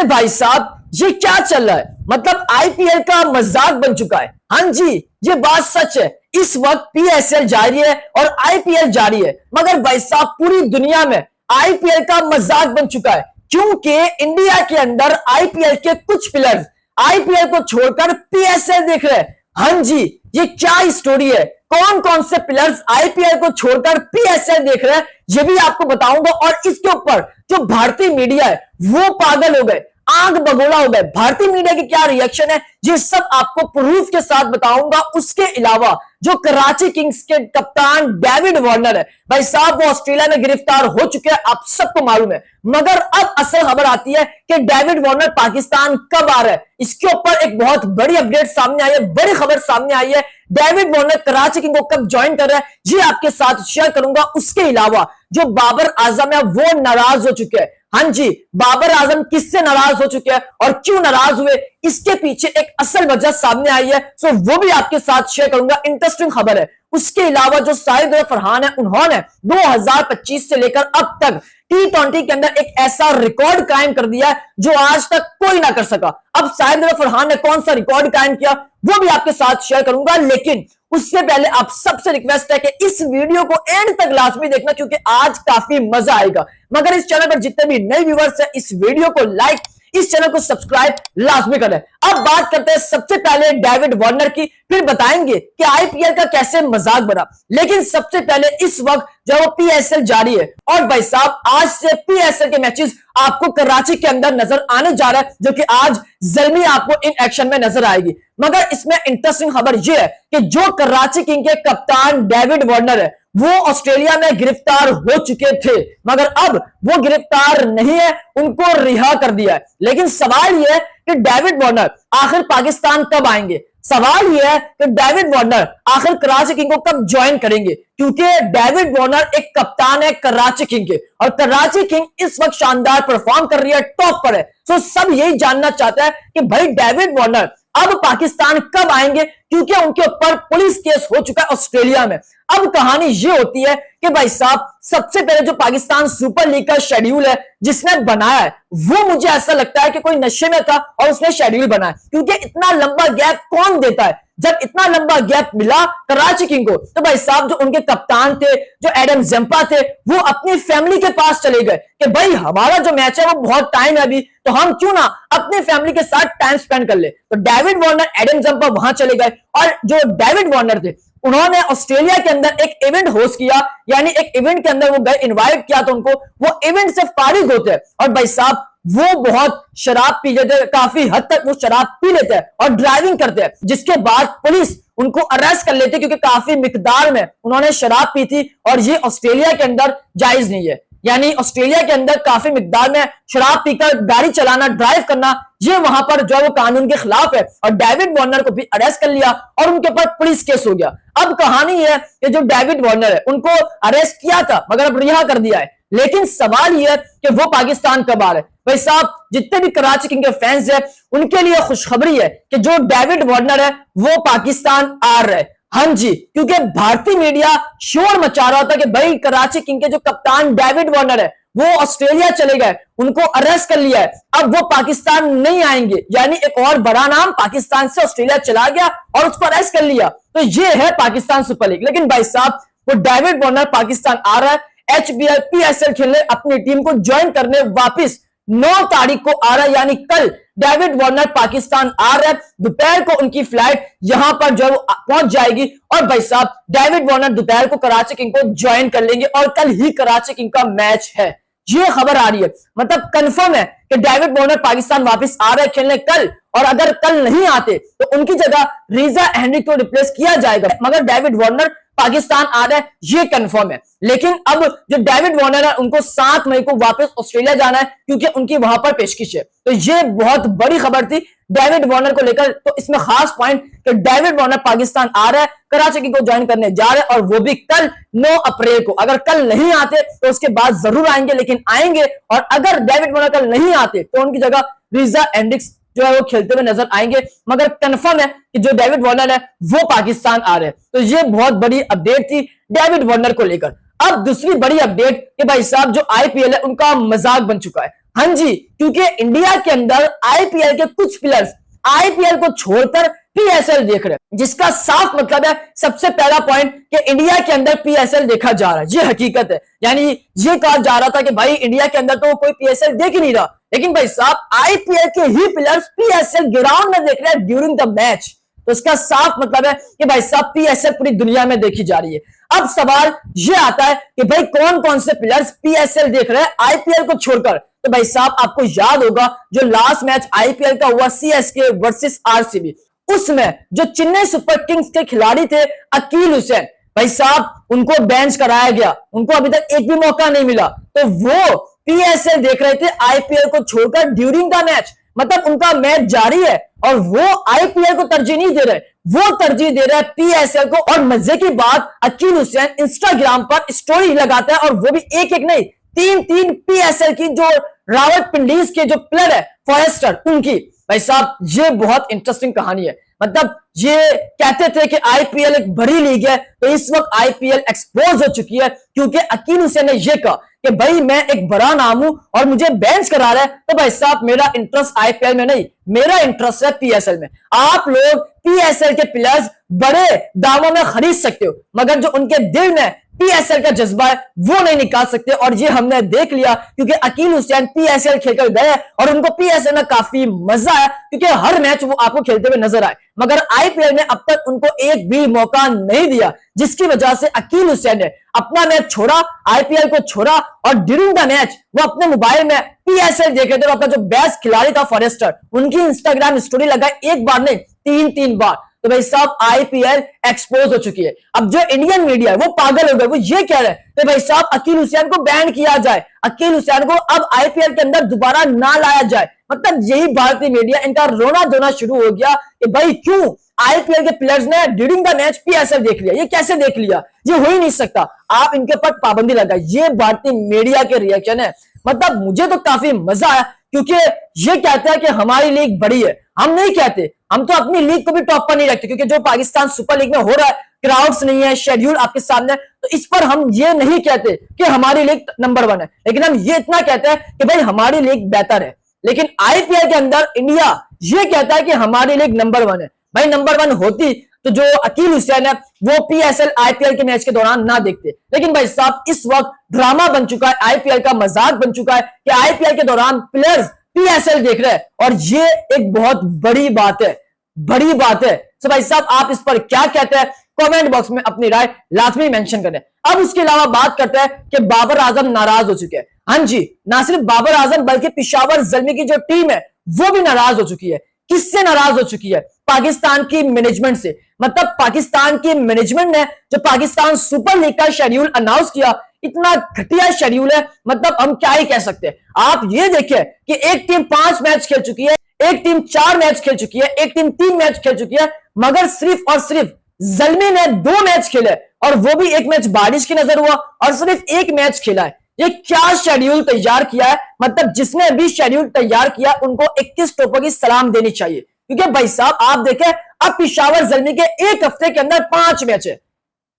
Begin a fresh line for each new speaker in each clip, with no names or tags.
भाई साहब ये क्या चल रहा है, मतलब आईपीएल का मजाक बन चुका है। हाँ जी, ये बात सच है। इस वक्त पीएसएल जारी है और आईपीएल जारी है, मगर भाई साहब पूरी दुनिया में आईपीएल का मजाक बन चुका है, क्योंकि इंडिया के अंदर आईपीएल के कुछ प्लेयर्स आईपीएल को छोड़कर पीएसएल देख रहे हैं। हाँ जी, ये क्या स्टोरी है, कौन कौन से प्लेयर्स आईपीएल को छोड़कर पीएसएल देख रहे हैं, ये भी आपको बताऊंगा। और इसके ऊपर जो भारतीय मीडिया है वो पागल हो गए, आंख बगोला हो गए। भारतीय मीडिया की क्या रिएक्शन है ये सब आपको प्रूफ के साथ बताऊंगा। उसके अलावा जो कराची किंग्स के कप्तान डेविड वार्नर है, भाई साहब वो ऑस्ट्रेलिया में गिरफ्तार हो चुके हैं, आप सबको मालूम है। मगर अब असल खबर आती है कि डेविड वार्नर पाकिस्तान कब आ रहा है। इसके ऊपर एक बहुत बड़ी अपडेट सामने आई है, बड़ी खबर सामने आई है। डेविड वार्नर कराची किंग को कब ज्वाइन कर रहा है ये आपके साथ शेयर करूंगा। उसके अलावा जो बाबर आजम है वो नाराज हो चुके हैं। हाँ जी, बाबर आजम किससे नाराज हो चुके हैं और क्यों नाराज हुए, इसके पीछे एक असल वजह सामने आई है, सो वो भी आपके साथ शेयर करूंगा। इंटरेस्टिंग खबर है। उसके अलावा जो साहिद फरहान है, उन्होंने 2025 से लेकर अब तक T20 के अंदर एक ऐसा रिकॉर्ड कायम कर दिया है जो आज तक कोई ना कर सका। अब साहिद फरहान ने कौन सा रिकॉर्ड कायम किया वो भी आपके साथ शेयर करूंगा, लेकिन उससे पहले आप सबसे रिक्वेस्ट है कि इस वीडियो को एंड तक लाजमी देखना, क्योंकि आज काफी मजा आएगा। मगर इस चैनल पर जितने भी नए व्यूअर्स हैं, इस वीडियो को लाइक, इस चैनल को सब्सक्राइब लाजमी करें। अब बात करते हैं सबसे पहले डेविड वार्नर की, फिर बताएंगे कि आईपीएल का कैसे मजाक बना। लेकिन सबसे पहले इस वक्त जो वो पीएसएल जारी है, और भाई साहब आज से पीएसएल के मैचेस आपको कराची के अंदर नजर आने जा रहा है, जो कि आज जल्दी आपको इन एक्शन में नजर आएगी। मगर इसमें इंटरेस्टिंग खबर यह है कि जो कराची किंग के कप्तान डेविड वार्नर है वो ऑस्ट्रेलिया में गिरफ्तार हो चुके थे, मगर अब वो गिरफ्तार नहीं है, उनको रिहा कर दिया है। लेकिन सवाल यह है कि डेविड वार्नर आखिर पाकिस्तान कब आएंगे। सवाल यह है कि डेविड वार्नर आखिर कराची किंग को कब ज्वाइन करेंगे, क्योंकि डेविड वार्नर एक कप्तान है कराची किंग के, और कराची किंग इस वक्त शानदार परफॉर्म कर रही है, टॉप पर है। सो सब यही जानना चाहता है कि भाई डेविड वार्नर अब पाकिस्तान कब आएंगे, क्योंकि उनके ऊपर पुलिस केस हो चुका है ऑस्ट्रेलिया में। अब कहानी ये होती है कि भाई साहब सबसे पहले जो पाकिस्तान सुपर लीग का शेड्यूल है जिसने बनाया है, वो मुझे ऐसा लगता है कि कोई नशे में था और उसने शेड्यूल बनाया, क्योंकि इतना लंबा गैप कौन देता है। जब इतना लंबा गैप मिला कराची किंग को, तो भाई साहब जो उनके कप्तान थे, जो एडम जंपा थे, वो अपनी फैमिली के पास चले गए कि भाई हमारा जो मैच है वो बहुत टाइम है अभी, तो हम क्यों ना अपने फैमिली के साथ टाइम स्पेंड कर ले। तो डेविड वार्नर, एडम जंपा वहां चले गए, और जो डेविड वार्नर थे उन्होंने ऑस्ट्रेलिया के अंदर एक इवेंट होस्ट किया, यानी एक इवेंट के अंदर वो गए, इनवाइट किया, तो उनको वो इवेंट से फारिग होते हैं। और भाई साहब वो बहुत शराब पी लेते हैं, काफी हद तक वो शराब पी लेते हैं और ड्राइविंग करते हैं, जिसके बाद पुलिस उनको अरेस्ट कर लेती है, क्योंकि काफी मिकदार में उन्होंने शराब पी थी और ये ऑस्ट्रेलिया के अंदर जायज नहीं है। यानी ऑस्ट्रेलिया के अंदर काफी मिकदार में शराब पीकर गाड़ी चलाना, ड्राइव करना, ये वहां पर जो वो कानून के खिलाफ है। और डेविड वार्नर को भी अरेस्ट कर लिया और उनके ऊपर पुलिस केस हो गया। अब कहानी है कि जो डेविड वार्नर है उनको अरेस्ट किया था मगर अब रिहा कर दिया है। लेकिन सवाल यह है कि वो पाकिस्तान कब आ रहे हैं। भाई साहब जितने भी कराची किंग के फैंस हैं उनके लिए खुशखबरी है कि जो डेविड वार्नर है वो पाकिस्तान आ रहे हैं। हाँ जी, क्योंकि भारतीय मीडिया शोर मचा रहा था कि भाई कराची किंग के जो कप्तान डेविड वार्नर है वो ऑस्ट्रेलिया चले गए, उनको अरेस्ट कर लिया है, अब वो पाकिस्तान नहीं आएंगे। यानी एक और बड़ा नाम पाकिस्तान से ऑस्ट्रेलिया चला गया और उसको अरेस्ट कर लिया, तो ये है पाकिस्तान सुपर लीग। लेकिन भाई साहब वो डेविड वार्नर पाकिस्तान आ रहा है, एचबीएल पीएसएल खेलने, अपनी टीम को ज्वाइन करने वापिस 9 तारीख को आ रहा है, यानी कल डेविड वार्नर पाकिस्तान आ रहा है। दोपहर को उनकी फ्लाइट यहां पर जो पहुंच जाएगी, और भाई साहब डेविड वार्नर दोपहर को कराची किंग को ज्वाइन कर लेंगे और कल ही कराची किंग का मैच है। ये खबर आ रही है, मतलब कंफर्म है कि डेविड वार्नर पाकिस्तान वापस आ रहे हैं खेलने कल, और अगर कल नहीं आते तो उनकी जगह रिजा हेनरिक को रिप्लेस किया जाएगा, मगर डेविड वार्नर पाकिस्तान आ रहा है ये कंफर्म है। लेकिन अब जो डेविड वार्नर है उनको 7 मई को वापस ऑस्ट्रेलिया जाना है, क्योंकि उनकी वहां पर पेशकश है। तो ये बहुत बड़ी खबर थी डेविड वार्नर को लेकर। तो इसमें खास पॉइंट कि डेविड वार्नर पाकिस्तान आ रहा है, कराची किंग को ज्वाइन करने जा रहे हैं, और वो भी कल 9 अप्रैल को। अगर कल नहीं आते तो उसके बाद जरूर आएंगे, लेकिन आएंगे। और अगर डेविड वार्नर कल नहीं आते तो उनकी जगह रिजा हेनरिक्स जो है वो खेलते हुए नजर आएंगे, मगर कंफर्म है कि जो डेविड वार्नर है वो पाकिस्तान आ रहे हैं। तो ये बहुत बड़ी अपडेट थी डेविड वार्नर को लेकर। अब दूसरी बड़ी अपडेट कि भाई साहब जो आईपीएल है उनका मजाक बन चुका है। हाँ जी, क्योंकि इंडिया के अंदर आईपीएल के कुछ प्लेयर्स आईपीएल को छोड़कर पीएसएल देख रहे हैं, जिसका साफ मतलब है सबसे पहला पॉइंट कि इंडिया के अंदर पीएसएल देखा जा रहा है। ये हकीकत है, यानी ये कहा जा रहा था कि भाई इंडिया के अंदर तो कोई पीएसएल देख ही नहीं रहा, लेकिन भाई साहब आईपीएल के ही प्लेयर्स पीएसएल ग्राउंड में देख रहे हैं ड्यूरिंग द मैच। तो इसका साफ मतलब है कि भाई साहब पीएसएल पूरी दुनिया में देखी जा रही है। अब सवाल ये आता है कि भाई कौन कौन से प्लेयर्स पीएसएल देख रहे हैं आईपीएल को छोड़कर। तो भाई साहब आपको याद होगा जो लास्ट मैच आईपीएल का हुआ सीएसके वर्सेस आरसीबी, उसमें जो चेन्नई सुपर किंग्स के खिलाड़ी थे अकील हुसैन, भाई साहब उनको बेंच कराया गया, उनको अभी तक एक भी मौका नहीं मिला, तो वो पीएसएल देख रहे थे आईपीएल को छोड़कर ड्यूरिंग द मैच। मतलब उनका मैच जारी है और वो आईपीएल को तरजीह नहीं दे रहे, वो तरजीह दे रहे हैं पीएसएल को। और मजे की बात, अकील हुसैन इंस्टाग्राम पर स्टोरी लगाता है और वो भी एक एक नहीं, तीन तीन पीएसएल की जो रावलपिंडी के जो प्लेयर है फॉरेस्टर उनकी। भाई साहब ये बहुत इंटरेस्टिंग कहानी है। मतलब ये कहते थे कि आईपीएल एक बड़ी लीग है, तो इस वक्त आईपीएल एक्सपोज हो चुकी है, क्योंकि अकील हुसैन ने यह कहा कि भाई मैं एक बड़ा नाम हूं और मुझे बेंच करा रहा है, तो भाई साहब मेरा इंटरेस्ट आईपीएल में नहीं, मेरा इंटरेस्ट है पीएसएल में। आप लोग पीएसएल के प्लेयर्स बड़े दामों में खरीद सकते हो, मगर जो उनके दिल में पीएसएल का जज्बा है वो नहीं निकाल सकते। और ये हमने देख लिया, क्योंकि अकील हुसैन पीएसएल खेलकर गए और उनको पीएसएल में काफी मजा आया, क्योंकि हर मैच वो आपको खेलते हुए नजर आए, मगर आईपीएल में अब तक उनको एक भी मौका नहीं दिया, जिसकी वजह से अकील हुसैन ने अपना मैच छोड़ा, आईपीएल को छोड़ा और ड्यूरिंग द मैच वो अपने मोबाइल में पीएसएल देख रहे थे। अपना जो बेस्ट खिलाड़ी था फॉरेस्टर, उनकी इंस्टाग्राम स्टोरी लगाई, एक बार नहीं तीन तीन बार। तो भाई साहब आईपीएल एक्सपोज हो चुकी है। अब जो इंडियन मीडिया है वो पागल हो गए, वो ये कह रहे हैं कि भाई साहब अकील हुसैन को बैन किया जाए, अकील हुसैन को अब आईपीएल के अंदर दोबारा ना लाया जाए। मतलब यही भारतीय मीडिया, इनका रोना धोना शुरू हो गया कि भाई क्यों आईपीएल के प्लेयर्स ने ड्यूरिंग द मैच पीएसएल देख लिया, ये कैसे देख लिया, ये हो ही नहीं सकता, आप इनके ऊपर पाबंदी लगाए। ये भारतीय मीडिया के रिएक्शन है। मतलब मुझे तो काफी मजा आया, क्योंकि ये कहते हैं कि हमारी लीग बड़ी है, हम नहीं कहते, हम तो अपनी लीग को भी टॉप पर नहीं रखते, क्योंकि जो पाकिस्तान सुपर लीग में हो रहा है, क्राउड्स नहीं है, शेड्यूल आपके सामने, तो इस पर हम ये नहीं कहते कि हमारी लीग नंबर 1 है, लेकिन हम ये इतना कहते हैं कि भाई हमारी लीग बेहतर है। लेकिन आईपीएल के अंदर इंडिया ये कहता है कि हमारी लीग नंबर 1 है। भाई नंबर 1 होती तो जो अकील हुसैन है वो पीएसएल आईपीएल के मैच के दौरान ना देखते, लेकिन भाई साहब इस वक्त ड्रामा बन चुका है, आईपीएल का मजाक बन चुका है कि आईपीएल के दौरान प्लेयर्स पीएसएल देख रहे हैं, और ये एक बहुत बड़ी बात है, बड़ी बात है। तो भाई साहब आप इस पर क्या कहते हैं, कमेंट बॉक्स में अपनी राय लाजमी मेंशन करें। अब उसके अलावा बात करते हैं कि बाबर आजम नाराज हो चुके हैं। हाँ जी, ना सिर्फ बाबर आजम बल्कि पेशावर ज़ल्मी की जो टीम है वो भी नाराज हो चुकी है। किससे नाराज हो चुकी है? पाकिस्तान की मैनेजमेंट से। मतलब पाकिस्तान की मैनेजमेंट ने जो पाकिस्तान सुपर लीग का शेड्यूल अनाउंस किया, इतना घटिया शेड्यूल है, मतलब हम क्या ही कह सकते हैं। आप ये देखिए कि एक टीम 5 मैच खेल चुकी है, एक टीम 4 मैच खेल चुकी है, एक टीम 3 मैच खेल चुकी है, मगर सिर्फ और सिर्फ ज़ल्मी ने 2 मैच खेले, और वो भी एक मैच बारिश की नजर हुआ और सिर्फ एक मैच खेला है। ये क्या शेड्यूल तैयार किया है? मतलब जिसने भी शेड्यूल तैयार किया उनको 21 टोपों की सलाम देनी चाहिए, क्योंकि भाई साहब आप देखें अब पेशावर ज़ल्मी के एक हफ्ते के अंदर 5 मैच है,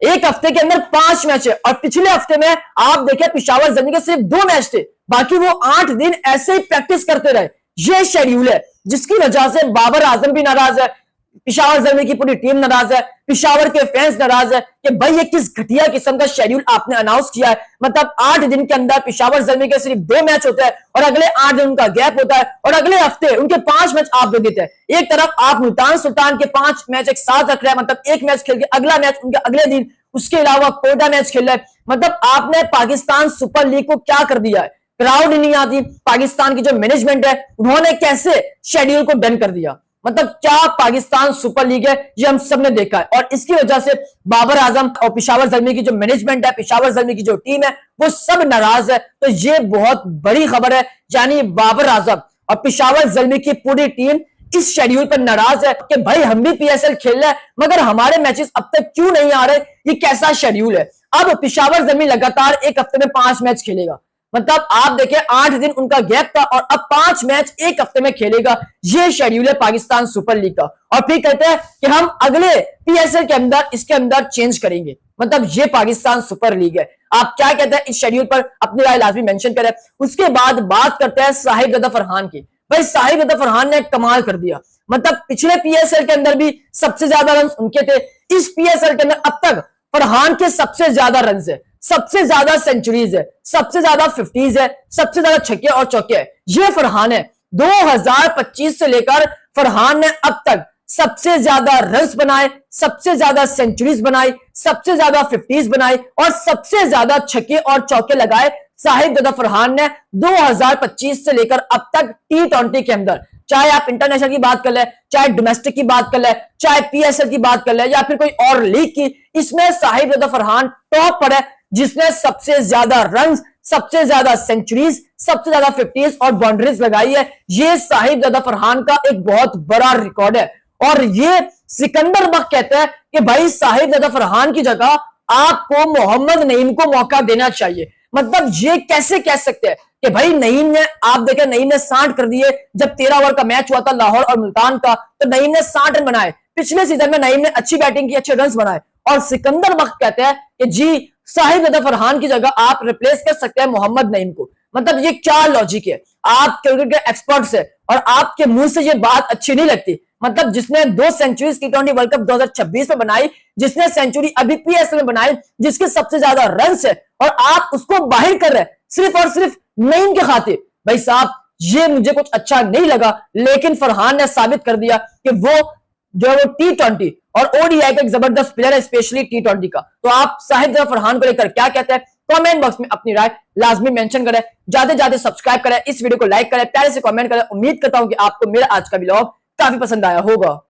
एक हफ्ते के अंदर 5 मैच है, और पिछले हफ्ते में आप देखें पेशावर ज़ल्मी के सिर्फ 2 मैच थे, बाकी वो 8 दिन ऐसे ही प्रैक्टिस करते रहे। ये शेड्यूल है जिसकी वजह से बाबर आजम भी नाराज है, पेशावर ज़ल्मी की पूरी टीम नाराज है, पेशावर के फैंस नाराज है कि भाई ये किस घटिया किस्म का शेड्यूल आपने अनाउंस किया है। मतलब 8 दिन के अंदर पेशावर ज़ल्मी के सिर्फ 2 मैच होते हैं और अगले 8 दिन उनका गैप होता है, और अगले हफ्ते उनके 5 मैच आप दे देते हैं। एक तरफ आप मुल्तान सुल्तान के 5 मैच एक साथ रख रहे हैं, मतलब एक मैच खेल के अगला मैच उनके अगले दिन, उसके अलावा कोटा मैच खेल रहे हैं। मतलब आपने पाकिस्तान सुपर लीग को क्या कर दिया है? क्राउड नहीं आती, पाकिस्तान की जो मैनेजमेंट है उन्होंने कैसे शेड्यूल को डन कर दिया। मतलब क्या पाकिस्तान सुपर लीग है, ये हम सब ने देखा है, और इसकी वजह से बाबर आजम और पेशावर ज़ल्मी की जो मैनेजमेंट है, पेशावर ज़ल्मी की जो टीम है, वो सब नाराज है। तो ये बहुत बड़ी खबर है, यानी बाबर आजम और पेशावर ज़ल्मी की पूरी टीम इस शेड्यूल पर नाराज है कि भाई हम भी पीएसएल खेल रहे हैं मगर हमारे मैचेस अब तक क्यों नहीं आ रहे, ये कैसा शेड्यूल है। अब पेशावर ज़ल्मी लगातार एक हफ्ते में 5 मैच खेलेगा, मतलब आप देखें 8 दिन उनका गैप था और अब 5 मैच एक हफ्ते में खेलेगा। ये शेड्यूल है पाकिस्तान सुपर लीग का। और फिर कहते हैं कि हम अगले पीएसएल के अंदर इसके अंदर चेंज करेंगे। मतलब ये पाकिस्तान सुपर लीग है। आप क्या कहते हैं इस शेड्यूल पर, अपनी राय लाजमी मेंशन करें। उसके बाद बात करते हैं साहिब रजा फरहान की। भाई साहिब रजा फरहान ने कमाल कर दिया। मतलब पिछले पीएसएल के अंदर भी सबसे ज्यादा रन उनके थे। इस पीएसएल के अंदर अब तक फरहान के सबसे ज्यादा रन है, सबसे ज्यादा सेंचुरीज है, सबसे ज्यादा 50s है, सबसे ज्यादा छक्के और चौके है, ये फरहान है। 2025 से लेकर फरहान ने अब तक सबसे ज्यादा रन्स बनाए, सबसे ज्यादा सेंचुरीज बनाई, सबसे ज्यादा 50s बनाई और सबसे ज्यादा छक्के और चौके लगाए साहिब रजा फरहान ने 2025 से लेकर अब तक T20 के अंदर। चाहे आप इंटरनेशनल की बात कर ले, चाहे डोमेस्टिक की बात कर ले, चाहे पीएसएल की बात कर ले या फिर कोई और लीग की, इसमें साहिब रजा फरहान टॉप पर है, जिसने सबसे ज्यादा रन, सबसे ज्यादा सेंचुरीज, सबसे ज्यादा 50s और बाउंड्रीज लगाई है। ये साहिब रजा फरहान का एक बहुत बड़ा रिकॉर्ड है। और ये सिकंदर बख्श कहते हैं कि भाई साहिब रजा फरहान की जगह आपको मोहम्मद नईम को मौका देना चाहिए। मतलब ये कैसे कह सकते हैं कि भाई नईम ने, आप देखें नईम ने 60 कर दिए। जब 13 ओवर का मैच हुआ था लाहौर और मुल्तान का, तो नईम ने 60 रन बनाए। पिछले सीजन में नईम ने अच्छी बैटिंग की, अच्छे रन बनाए। और सिकंदर बख्श कहते हैं कि जी साहिब रजा फरहान की जगह आप रिप्लेस कर सकते हैं मोहम्मद नईम को। मतलब ये क्या लॉजिक है? आप क्रिकेट के एक्सपर्ट्स है और आपके मुंह से ये बात अच्छी नहीं लगती। मतलब जिसने 2 सेंचुरीज T20 वर्ल्ड कप 2026 में बनाई, जिसने सेंचुरी अभी पीएसएल में बनाई, जिसके सबसे ज्यादा रन है, और आप उसको बाहर कर रहे हैं सिर्फ और सिर्फ नईम के खातिर। भाई साहब ये मुझे कुछ अच्छा नहीं लगा। लेकिन फरहान ने साबित कर दिया कि वो जो है वो T20 और ओडीआई का एक जबरदस्त प्लेयर है, स्पेशली T20 का। तो आप साहिब रजा फरहान को लेकर क्या कहते हैं, कमेंट बॉक्स में अपनी राय लाजमी मेंशन करें। जाते जाते सब्सक्राइब करें, इस वीडियो को लाइक करें, प्यारे से कमेंट करें। उम्मीद करता हूं कि आपको मेरा आज का व्लॉग काफी पसंद आया होगा।